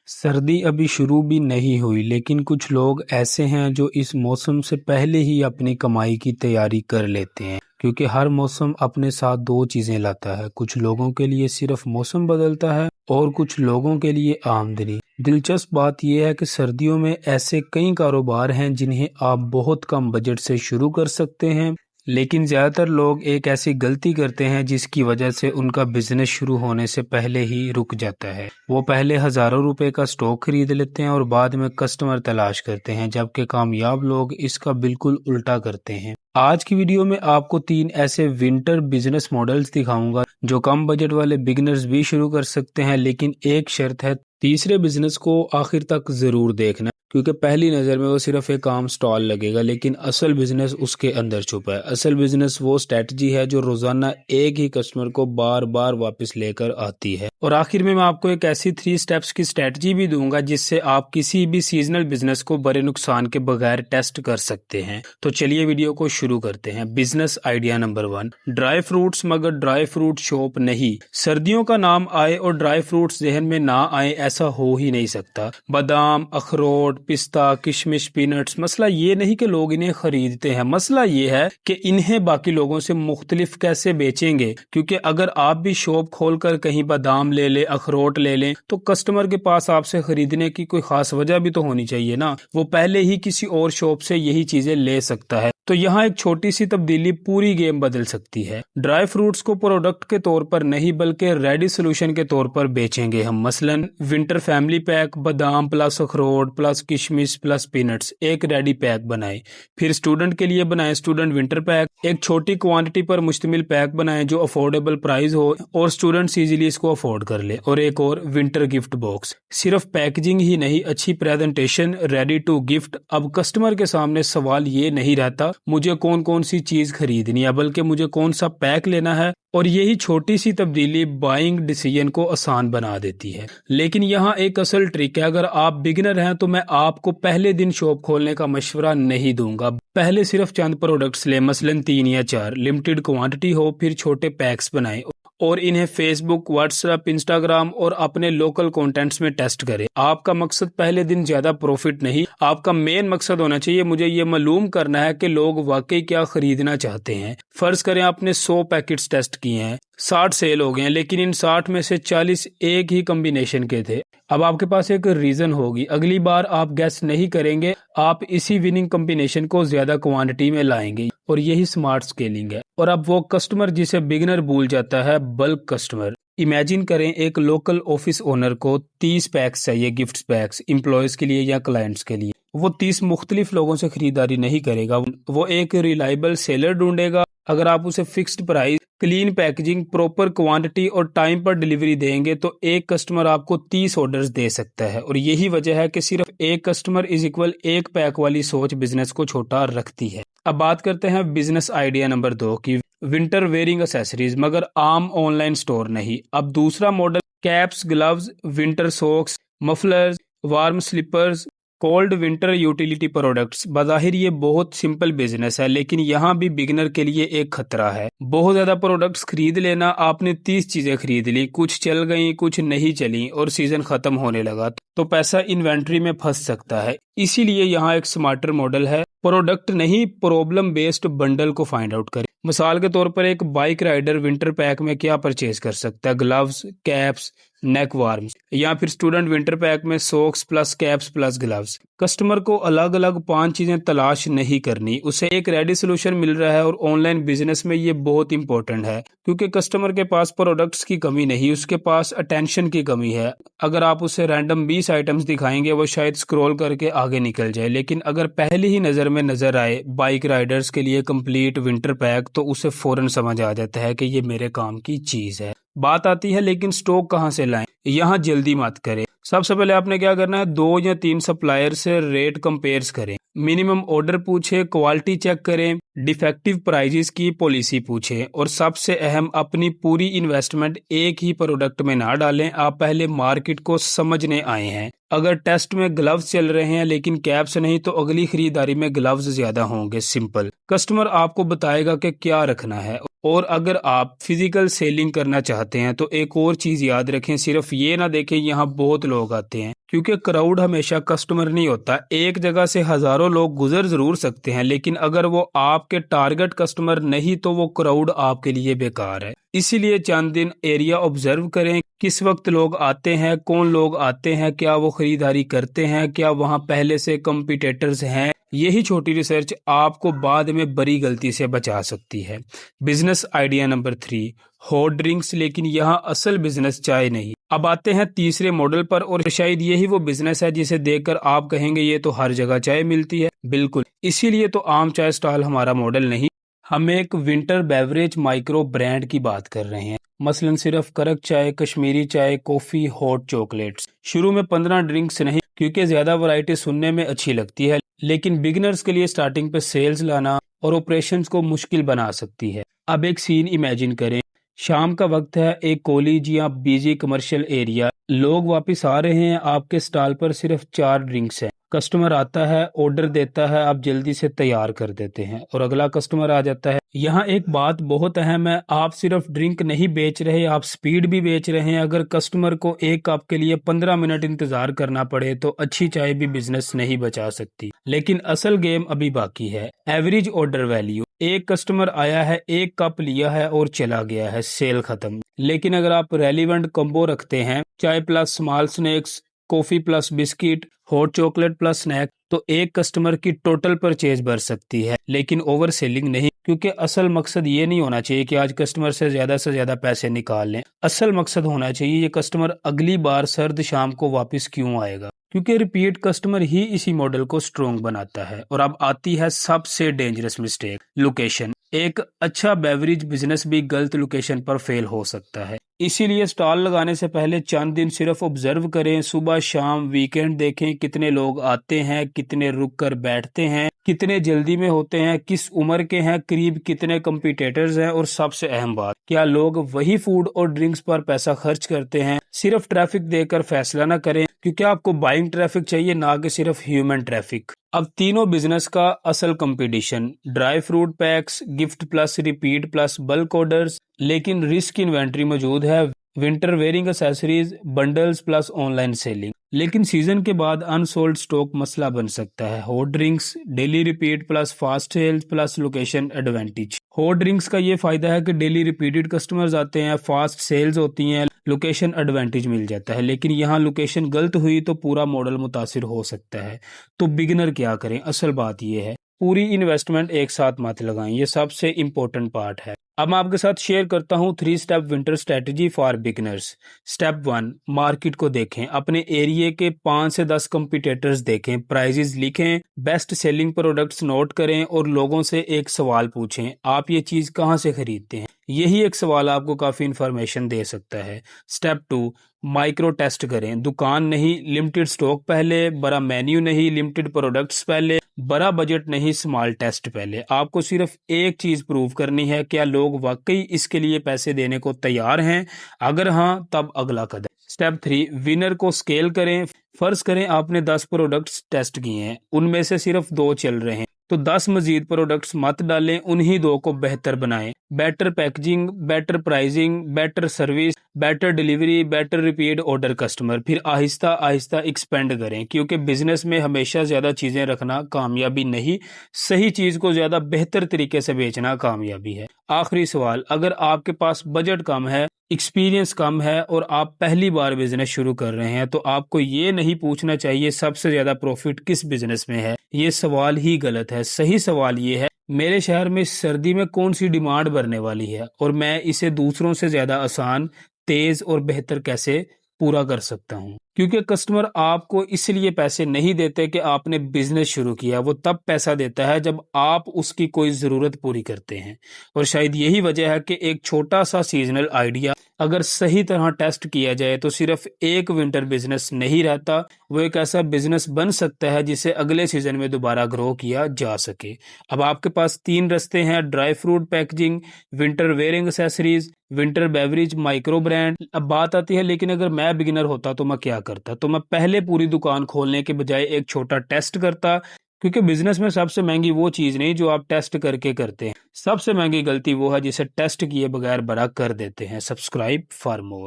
सर्दी अभी शुरू भी नहीं हुई, लेकिन कुछ लोग ऐसे हैं जो इस मौसम से पहले ही अपनी कमाई की तैयारी कर लेते हैं, क्योंकि हर मौसम अपने साथ दो चीजें लाता है। कुछ लोगों के लिए सिर्फ मौसम बदलता है और कुछ लोगों के लिए आमदनी। दिलचस्प बात यह है कि सर्दियों में ऐसे कई कारोबार हैं जिन्हें आप बहुत कम बजट से शुरू कर सकते हैं, लेकिन ज़्यादातर लोग एक ऐसी गलती करते हैं जिसकी वजह से उनका बिजनेस शुरू होने से पहले ही रुक जाता है। वो पहले हज़ारों रुपए का स्टॉक खरीद लेते हैं और बाद में कस्टमर तलाश करते हैं, जबकि कामयाब लोग इसका बिल्कुल उल्टा करते हैं। आज की वीडियो में आपको 3 ऐसे विंटर बिजनेस मॉडल्स दिखाऊंगा जो कम बजट वाले बिगिनर्स भी शुरू कर सकते हैं, लेकिन एक शर्त है, तीसरे बिजनेस को आखिर तक ज़रूर देखना, क्योंकि पहली नज़र में वो सिर्फ एक आम स्टॉल लगेगा, लेकिन असल बिजनेस उसके अंदर छुपा है। असल बिजनेस वो स्ट्रेटजी है जो रोजाना एक ही कस्टमर को बार बार वापस लेकर आती है। और आखिर में मैं आपको एक ऐसी 3 स्टेप्स की स्ट्रेटजी भी दूंगा जिससे आप किसी भी सीजनल बिजनेस को बड़े नुकसान के बगैर टेस्ट कर सकते हैं। तो चलिए वीडियो को शुरू करते हैं। Business idea number 1, dry fruits मगर ड्राई फ्रूट शॉप नहीं। सर्दियों का नाम आए और ड्राई फ्रूट्स जहन में ना आए, ऐसा हो ही नहीं सकता। बादाम, अखरोट, पिस्ता, किशमिश, पीनट्स। मसला ये नहीं कि लोग इन्हें खरीदते हैं, मसला ये है कि इन्हें बाकी लोगों से मुख्तलिफ कैसे बेचेंगे। क्योंकि अगर आप भी शॉप खोलकर कहीं बादाम ले लें, अखरोट ले लें, तो कस्टमर के पास आपसे खरीदने की कोई खास वजह भी तो होनी चाहिए ना। वो पहले ही किसी और शॉप से यही चीजें ले सकता है। तो यहाँ एक छोटी सी तब्दीली पूरी गेम बदल सकती है। ड्राई फ्रूट्स को प्रोडक्ट के तौर पर नहीं बल्कि रेडी सोल्यूशन के तौर पर बेचेंगे हम। मसलन विंटर फैमिली पैक, बादाम प्लस अखरोट प्लस किशमिश प्लस पीनट्स, एक रेडी पैक बनाएं। फिर स्टूडेंट के लिए बनाएं स्टूडेंट विंटर पैक, एक छोटी क्वांटिटी पर मुश्तमिल पैक बनाएं जो अफोर्डेबल प्राइस हो और स्टूडेंट्स इजीली इसको अफोर्ड कर ले। और एक और विंटर गिफ्ट बॉक्स। सिर्फ पैकेजिंग ही नहीं, अच्छी प्रेजेंटेशन, रेडी टू गिफ्ट। अब कस्टमर के सामने सवाल ये नहीं रहता मुझे कौन कौन सी चीज खरीदनी है, बल्कि मुझे कौन सा पैक लेना है। और यही छोटी सी तब्दीली बाइंग डिसीजन को आसान बना देती है। लेकिन यहाँ एक असल ट्रिक है। अगर आप बिगिनर हैं तो मैं आपको पहले दिन शॉप खोलने का मशवरा नहीं दूंगा। पहले सिर्फ चंद प्रोडक्ट्स ले, मसलन 3 या 4, लिमिटेड क्वांटिटी हो, फिर छोटे पैक्स बनाएं और इन्हें फेसबुक, व्हाट्सएप, इंस्टाग्राम और अपने लोकल कंटेंट्स में टेस्ट करें। आपका मकसद पहले दिन ज्यादा प्रॉफिट नहीं, आपका मेन मकसद होना चाहिए मुझे ये मालूम करना है कि लोग वाकई क्या खरीदना चाहते हैं। फर्ज करें आपने 100 पैकेट्स टेस्ट किए हैं, 60 सेल हो गए हैं, लेकिन इन 60 में से 40 एक ही कॉम्बिनेशन के थे। अब आपके पास एक रीजन होगी, अगली बार आप गैस नहीं करेंगे, आप इसी विनिंग कॉम्बिनेशन को ज्यादा क्वांटिटी में लाएंगे। और यही स्मार्ट स्केलिंग है। और अब वो कस्टमर जिसे बिगिनर भूल जाता है, बल्क कस्टमर। इमेजिन करें एक लोकल ऑफिस ओनर को 30 पैक्स चाहिए, गिफ्ट पैक्स, एम्प्लॉयज के लिए या क्लाइंट्स के लिए। वो 30 मुख्तलिफ लोगों से खरीदारी नहीं करेगा, वो एक रिलायबल सेलर ढूंढेगा। अगर आप उसे fixed price, clean packaging, proper quantity और टाइम पर डिलीवरी देंगे तो एक कस्टमर आपको 30 ऑर्डर्स दे सकता है। और यही वजह है कि सिर्फ एक कस्टमर इज इक्वल एक पैक वाली सोच बिजनेस को छोटा रखती है। अब बात करते हैं बिजनेस आइडिया नंबर 2 की, विंटर वेयरिंग एक्सेसरीज मगर आम ऑनलाइन स्टोर नहीं। अब दूसरा model, caps, gloves, winter socks, mufflers, warm slippers, cold winter utility products. बज़ाहिर ये बहुत सिंपल बिजनेस है, लेकिन यहाँ भी बिगिनर के लिए एक खतरा है। बहुत ज्यादा प्रोडक्ट्स खरीद लेना, आपने 30 चीजें खरीद ली, कुछ चल गई कुछ नहीं चली और सीजन खत्म होने लगा तो पैसा इन्वेंट्री में फंस सकता है। इसीलिए यहाँ एक स्मार्टर मॉडल है, प्रोडक्ट नहीं प्रॉब्लम बेस्ड बंडल को फाइंड आउट करें। मिसाल के तौर पर एक बाइक राइडर विंटर पैक में क्या परचेज कर सकता है, ग्लव्स, कैप्स, नेक वार्म्स, या फिर स्टूडेंट विंटर पैक में socks plus caps plus gloves. Customer को अलग अलग 5 चीजें तलाश नहीं करनी, उसे एक रेडी सोल्यूशन मिल रहा है। और ऑनलाइन बिजनेस में ये बहुत इंपॉर्टेंट है, क्योंकि कस्टमर के पास प्रोडक्ट्स की कमी नहीं, उसके पास अटेंशन की कमी है। अगर आप उसे रैंडम 20 आइटम्स दिखाएंगे वो शायद स्क्रॉल करके आगे निकल जाए, लेकिन अगर पहली ही नजर में नजर आए बाइक राइडर्स के लिए कंप्लीट विंटर पैक तो उसे फौरन समझ आ जाता है कि ये मेरे काम की चीज है। बात आती है लेकिन स्टॉक कहाँ से लाएं। यहाँ जल्दी मत करें। सबसे पहले आपने क्या करना है, 2 या 3 सप्लायर से रेट कंपेयर्स करें, मिनिमम ऑर्डर पूछे, क्वालिटी चेक करें, डिफेक्टिव प्राइजेस की पॉलिसी पूछें। और सबसे अहम, अपनी पूरी इन्वेस्टमेंट एक ही प्रोडक्ट में ना डालें। आप पहले मार्केट को समझने आए हैं। अगर टेस्ट में ग्लव्स चल रहे हैं लेकिन कैप्स नहीं तो अगली खरीदारी में ग्लव्स ज्यादा होंगे। सिंपल, कस्टमर आपको बताएगा कि क्या रखना है। और अगर आप फिजिकल सेलिंग करना चाहते हैं तो एक और चीज याद रखें, सिर्फ ये ना देखें यहाँ बहुत लोग आते हैं, کیونکہ کراؤڈ ہمیشہ کسٹمر نہیں ہوتا، ایک جگہ سے ہزاروں لوگ گزر ضرور سکتے ہیں، لیکن اگر وہ آپ کے ٹارگٹ کسٹمر نہیں تو وہ کراؤڈ آپ کے لیے بیکار ہے۔ اسی لیے چند دن ایریا آبزرو کریں، کس وقت لوگ آتے ہیں، کون لوگ آتے ہیں، کیا وہ خریداری کرتے ہیں، کیا وہاں پہلے سے کمپیٹیٹرز ہیں۔ یہی چھوٹی ریسرچ آپ کو بعد میں بڑی غلطی سے بچا سکتی ہے۔ Business idea number 3، hot drinks, لیکن یہاں اصل بزنس چائے نہیں۔ اب آتے ہیں تیسرے ماڈل پر، اور شاید یہی وہ بزنس ہے جسے دیکھ کر آپ کہیں گے یہ تو ہر جگہ چائے ملتی ہے۔ بالکل، اسی لیے تو عام چائے سٹال ہمارا ماڈل نہیں، ہم ایک ونٹر بیوریج مائکرو برانڈ کی بات کر رہے ہیں۔ مثلا صرف کرک چائے، کشمیری چائے، کافی، ہاٹ چاکلیٹس۔ شروع میں 15 ڈرنکس نہیں، کیونکہ زیادہ ورائٹی سننے میں اچھی لگتی ہے، لیکن بگنرز کے لیے سٹارٹنگ پہ سیلز لانا اور آپریشنز کو مشکل بنا سکتی ہے۔ اب ایک سین امیجن کریں، شام کا وقت ہے، ایک کالج یا بیزی کمرشل ایریا، لوگ واپس آ رہے ہیں، آپ کے سٹال پر صرف 4 ڈرنکس ہیں۔ کسٹمر آتا ہے، آرڈر دیتا ہے، آپ جلدی سے تیار کر دیتے ہیں، اور اگلا کسٹمر آ جاتا ہے۔ یہاں ایک بات بہت اہم ہے، آپ صرف ڈرنک نہیں بیچ رہے، آپ سپیڈ بھی بیچ رہے ہیں۔ اگر کسٹمر کو ایک کپ کے لیے 15 منٹ انتظار کرنا پڑے تو اچھی چائے بھی بزنس نہیں بچا سکتی۔ لیکن اصل گیم ابھی باقی ہے، ایوریج آرڈر ویلیو۔ ایک کسٹمر آیا ہے، ایک کپ لیا ہے اور چلا گیا ہے، سیل ختم۔ لیکن اگر آپ ریلیونٹ کمبو رکھتے ہیں، چائے plus small snacks, coffee plus biscuit, hot chocolate plus snack, تو ایک کسٹمر کی ٹوٹل پرچیز بڑھ سکتی ہے، لیکن اوور سیلنگ نہیں، کیونکہ اصل مقصد یہ نہیں ہونا چاہیے کہ آج کسٹمر سے زیادہ پیسے نکال لیں۔ اصل مقصد ہونا چاہیے یہ کسٹمر اگلی بار سرد شام کو واپس کیوں آئے گا، کیونکہ ریپیٹ کسٹمر ہی اسی ماڈل کو سٹرونگ بناتا ہے۔ اور اب آتی ہے سب سے ڈینجرس مسٹیک، لوکیشن۔ ایک اچھا بیوریج بزنس بھی غلط لوکیشن پر فیل ہو سکتا ہے، اسی لیے سٹال لگانے سے پہلے چند دن صرف آبزرو کریں، صبح شام ویکینڈ دیکھیں، کتنے لوگ آتے ہیں، کتنے رک کر بیٹھتے ہیں، کتنے جلدی میں ہوتے ہیں، کس عمر کے ہیں، قریب کتنے کمپیٹیٹرز ہیں، اور سب سے اہم بات، کیا لوگ وہی فوڈ اور ڈرنکس پر پیسہ خرچ کرتے ہیں۔ صرف ٹریفک دیکھ کر فیصلہ نہ کریں، کیونکہ آپ کو بائنگ ٹریفک چاہیے، نہ کہ صرف ہیومن ٹریفک۔ اب تینوں بزنس کا اصل competition, dry fruit packs, gift plus repeat plus bulk orders, لیکن رسک انوینٹری موجود ہے، winter wearing accessories, bundles plus online selling. لیکن سیزن کے بعد انسولڈ سٹاک مسئلہ بن سکتا ہے، hot drinks, daily repeat plus fast sales plus location advantage. Hot drinks کا یہ فائدہ ہے کہ ڈیلی ریپیٹڈ کسٹمرز آتے ہیں، فاسٹ سیلز ہوتی ہیں، لوکیشن ایڈوانٹیج مل جاتا ہے، لیکن یہاں لوکیشن غلط ہوئی تو پورا ماڈل متاثر ہو سکتا ہے۔ تو بگنر کیا کریں؟ اصل بات یہ ہے، پوری انویسٹمنٹ ایک ساتھ مت لگائیں، یہ سب سے امپورٹنٹ پارٹ ہے۔ اب میں آپ کے ساتھ شیئر کرتا ہوں 3 step winter strategy for beginners. Step 1، market کو دیکھیں، اپنے ایریے کے 5 سے 10 کمپیٹیٹرز دیکھیں، پرائزز لکھیں، بیسٹ سیلنگ پروڈکٹس نوٹ کریں، اور لوگوں سے ایک سوال پوچھیں، آپ یہ چیز کہاں سے خریدتے ہیں؟ یہی ایک سوال آپ کو کافی انفارمیشن دے سکتا ہے۔ اسٹیپ 2، مائکرو ٹیسٹ کریں، دکان نہیں، لمیٹڈ سٹاک پہلے، بڑا مینیو نہیں، لمیٹڈ پروڈکٹس پہلے، بڑا بجٹ نہیں، اسمال ٹیسٹ پہلے۔ آپ کو صرف ایک چیز پروو کرنی ہے، کیا لوگ واقعی اس کے لیے پیسے دینے کو تیار ہیں؟ اگر ہاں، تب اگلا قدم۔ اسٹیپ 3، ونر کو سکیل کریں، فرض کریں آپ نے 10 پروڈکٹس ٹیسٹ کیے ہیں، ان میں سے صرف 2 چل رہے ہیں، تو 10 مزید پروڈکٹس مت ڈالیں، انہی 2 کو بہتر بنائیں، better packaging, better pricing, better service, better delivery, better repeat order customer, پھر آہستہ آہستہ ایکسپینڈ کریں، کیونکہ بزنس میں ہمیشہ زیادہ چیزیں رکھنا کامیابی نہیں، صحیح چیز کو زیادہ بہتر طریقے سے بیچنا کامیابی ہے۔ آخری سوال، اگر آپ کے پاس بجٹ کم ہے، ایکسپیرینس کم ہے، اور آپ پہلی بار بزنس شروع کر رہے ہیں، تو آپ کو یہ نہیں پوچھنا چاہیے سب سے زیادہ پروفٹ کس بزنس میں ہے، یہ سوال ہی غلط ہے۔ صحیح سوال یہ ہے، میرے شہر میں سردی میں کون سی ڈیمانڈ بڑھنے والی ہے، اور میں اسے دوسروں سے زیادہ آسان، تیز اور بہتر کیسے پورا کر سکتا ہوں۔ کیونکہ کسٹمر آپ کو اس لیے پیسے نہیں دیتے کہ آپ نے بزنس شروع کیا، وہ تب پیسہ دیتا ہے جب آپ اس کی کوئی ضرورت پوری کرتے ہیں۔ اور شاید یہی وجہ ہے کہ ایک چھوٹا سا سیزنل آئیڈیا اگر صحیح طرح ٹیسٹ کیا جائے تو صرف ایک ونٹر بزنس نہیں رہتا، وہ ایک ایسا بزنس بن سکتا ہے جسے اگلے سیزن میں دوبارہ گرو کیا جا سکے۔ اب آپ کے پاس 3 رستے ہیں، dry fruit packaging, winter wearing accessories, winter beverage micro brand. اب بات آتی ہے، لیکن اگر میں بگنر ہوتا تو میں کیا کرتا؟ تو میں پہلے پوری دکان کھولنے کے بجائے ایک چھوٹا ٹیسٹ کرتا، کیونکہ بزنس میں سب سے مہنگی وہ چیز نہیں جو آپ ٹیسٹ کر کے کرتے ہیں، سب سے مہنگی غلطی وہ ہے جسے ٹیسٹ کیے بغیر بڑا کر دیتے ہیں۔ Subscribe for more.